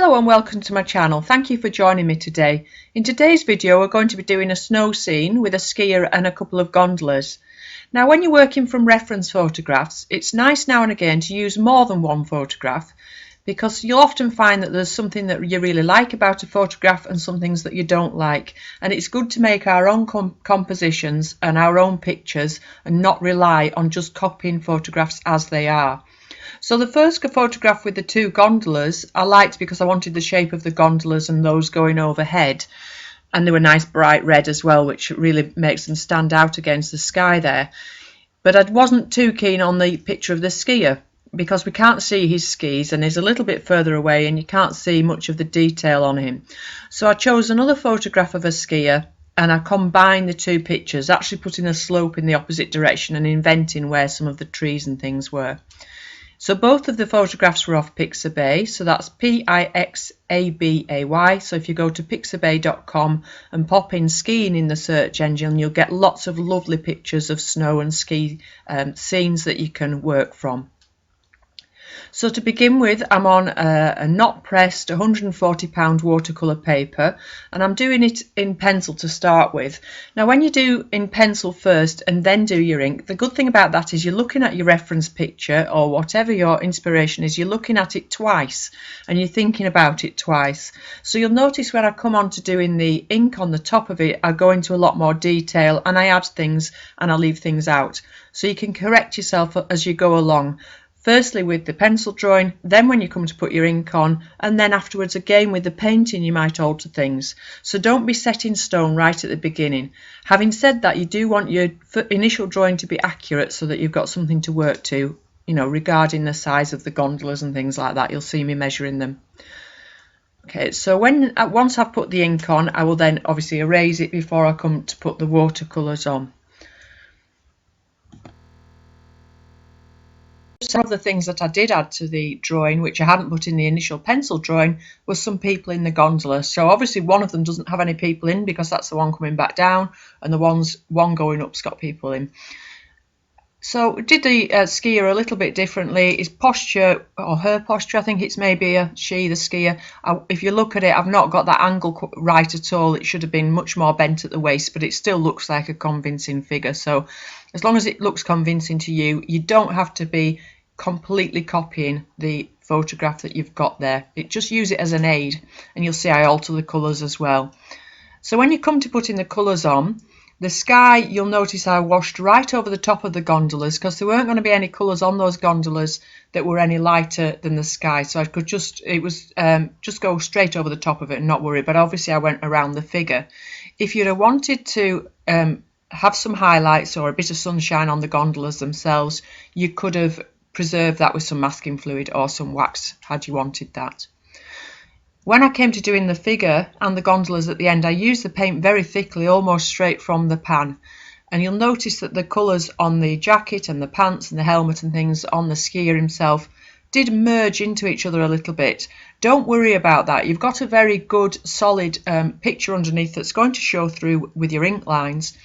Hello and welcome to my channel. Thank you for joining me today. In today's video we're going to be doing a snow scene with a skier and a couple of gondolas. Now when you're working from reference photographs, it's nice now and again to use more than one photograph, because you'll often find that there's something that you really like about a photograph and some things that you don't like, and it's good to make our own compositions and our own pictures and not rely on just copying photographs as they are. So the first photograph with the two gondolas I liked because I wanted the shape of the gondolas and those going overhead, and they were nice bright red as well, which really makes them stand out against the sky there. But I wasn't too keen on the picture of the skier because we can't see his skis and he's a little bit further away and you can't see much of the detail on him. So I chose another photograph of a skier and I combined the two pictures, actually putting a slope in the opposite direction and inventing where some of the trees and things were. So both of the photographs were off Pixabay, so that's Pixabay. So if you go to pixabay.com and pop in skiing in the search engine, you'll get lots of lovely pictures of snow and ski scenes that you can work from. So to begin with, I'm on a not pressed 140 pound watercolour paper, and I'm doing it in pencil to start with. Now when you do in pencil first and then do your ink, the good thing about that is you're looking at your reference picture or whatever your inspiration is, you're looking at it twice and you're thinking about it twice. So you'll notice when I come on to doing the ink on the top of it, I go into a lot more detail and I add things and I leave things out. So you can correct yourself as you go along. Firstly with the pencil drawing, then when you come to put your ink on, and then afterwards again with the painting you might alter things. So don't be set in stone right at the beginning. Having said that, you do want your initial drawing to be accurate so that you've got something to work to, you know, regarding the size of the gondolas and things like that. You'll see me measuring them. Okay, so once I've put the ink on, I will then obviously erase it before I come to put the watercolours on. Some of the things that I did add to the drawing, which I hadn't put in the initial pencil drawing, was some people in the gondola. So obviously one of them doesn't have any people in because that's the one coming back down, and the one going up's got people in. So we did the skier a little bit differently. His posture, or her posture, I think it's maybe a she, the skier. If you look at it, I've not got that angle right at all. It should have been much more bent at the waist, but it still looks like a convincing figure. So as long as it looks convincing to you, you don't have to be completely copying the photograph that you've got there. Just use it as an aid, and you'll see I alter the colours as well. So when you come to putting the colours on, the sky, you'll notice I washed right over the top of the gondolas because there weren't going to be any colours on those gondolas that were any lighter than the sky. So I could just go straight over the top of it and not worry. But obviously I went around the figure. If you'd have wanted to have some highlights or a bit of sunshine on the gondolas themselves, you could have preserved that with some masking fluid or some wax had you wanted that. When I came to doing the figure and the gondolas at the end, I used the paint very thickly, almost straight from the pan. And you'll notice that the colours on the jacket and the pants and the helmet and things on the skier himself did merge into each other a little bit. Don't worry about that. You've got a very good, solid picture underneath that's going to show through with your ink lines.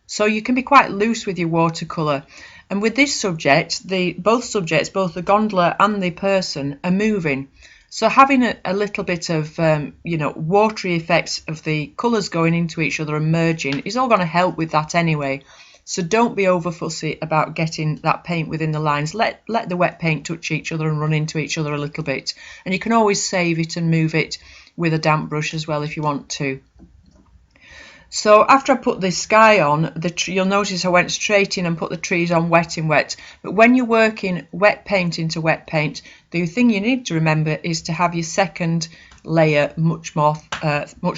So you can be quite loose with your watercolour. And with this subject, both subjects, both the gondola and the person, are moving. So having a little bit of, watery effects of the colours going into each other and merging is all going to help with that anyway. So don't be over fussy about getting that paint within the lines. Let the wet paint touch each other and run into each other a little bit. And you can always save it and move it with a damp brush as well if you want to. So after I put the sky on, you'll notice I went straight in and put the trees on wet in wet. But when you're working wet paint into wet paint, the thing you need to remember is to have your second layer much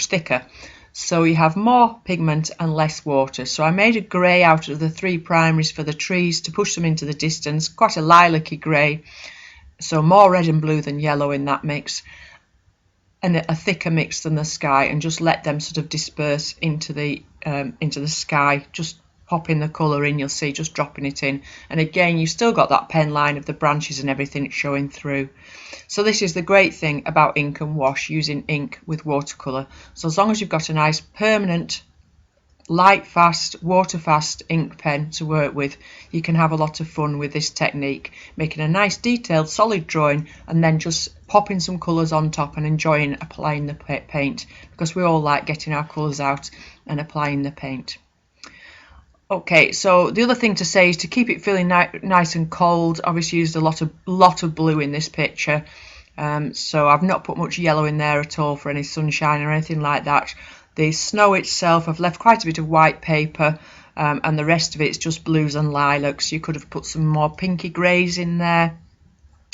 thicker. So you have more pigment and less water. So I made a grey out of the three primaries for the trees to push them into the distance, quite a lilac-y grey. So more red and blue than yellow in that mix. And a thicker mix than the sky, and just let them sort of disperse into the sky. Just popping the colour in, you'll see, just dropping it in, and again you've still got that pen line of the branches and everything showing through. So this is the great thing about ink and wash, using ink with watercolour. So as long as you've got a nice permanent light fast, water fast ink pen to work with, you can have a lot of fun with this technique, making a nice detailed solid drawing and then just popping some colours on top and enjoying applying the paint, because we all like getting our colours out and applying the paint. Okay, so the other thing to say is to keep it feeling nice and cold. Obviously used a lot of blue in this picture, so I've not put much yellow in there at all for any sunshine or anything like that. The snow itself, I've left quite a bit of white paper, and the rest of it's just blues and lilacs. You could have put some more pinky greys in there.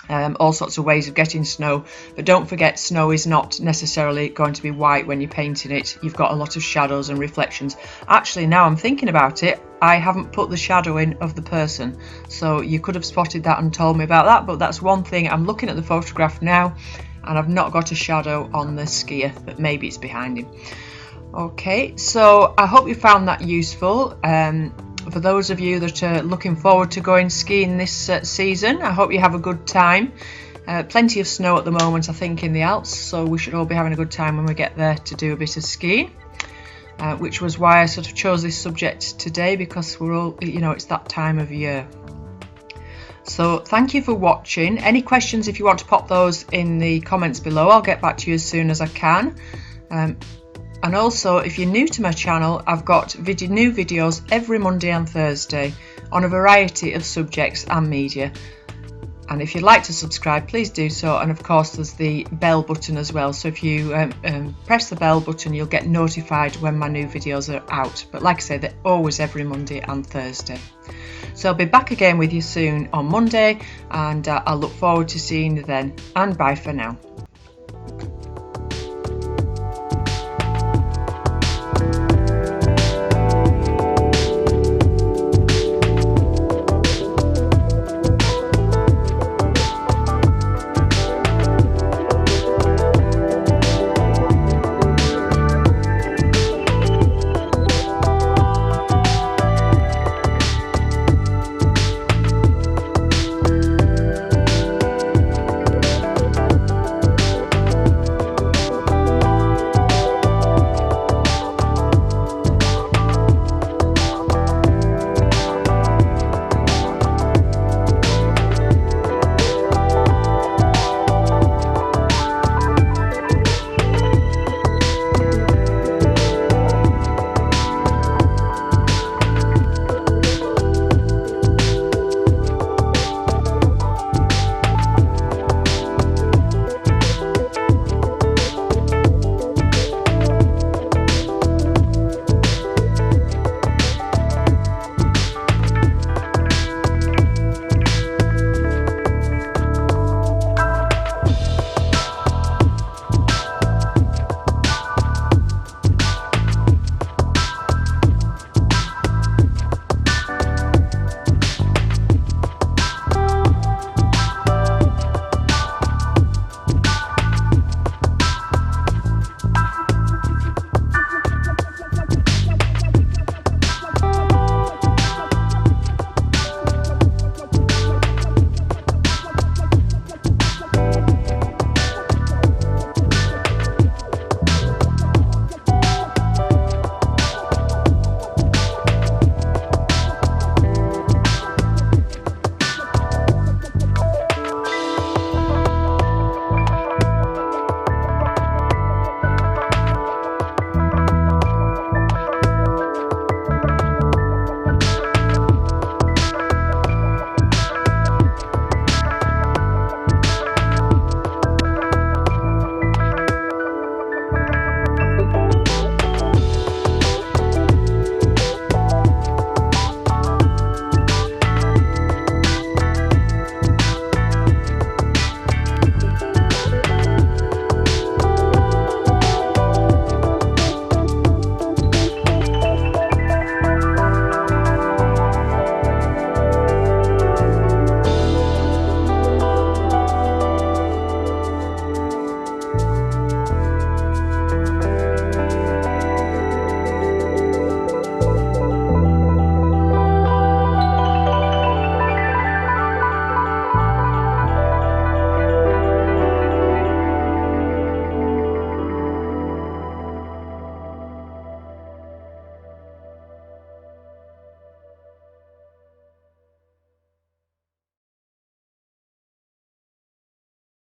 All sorts of ways of getting snow, but don't forget, snow is not necessarily going to be white when you're painting it. You've got a lot of shadows and reflections. Actually, now I'm thinking about it, I haven't put the shadow in of the person, so you could have spotted that and told me about that, but that's one thing. I'm looking at the photograph now and I've not got a shadow on the skier, but maybe it's behind him. Okay, so I hope you found that useful. For those of you that are looking forward to going skiing this season, I hope you have a good time. Plenty of snow at the moment, I think, in the Alps, so we should all be having a good time when we get there to do a bit of skiing, which was why I sort of chose this subject today, because we're all, you know, it's that time of year. So thank you for watching. Any questions, if you want to pop those in the comments below, I'll get back to you as soon as I can. And also, if you're new to my channel, I've got new videos every Monday and Thursday on a variety of subjects and media. And if you'd like to subscribe, please do so. And of course, there's the bell button as well. So if you press the bell button, you'll get notified when my new videos are out. But like I say, they're always every Monday and Thursday. So I'll be back again with you soon on Monday, and I look forward to seeing you then. And bye for now.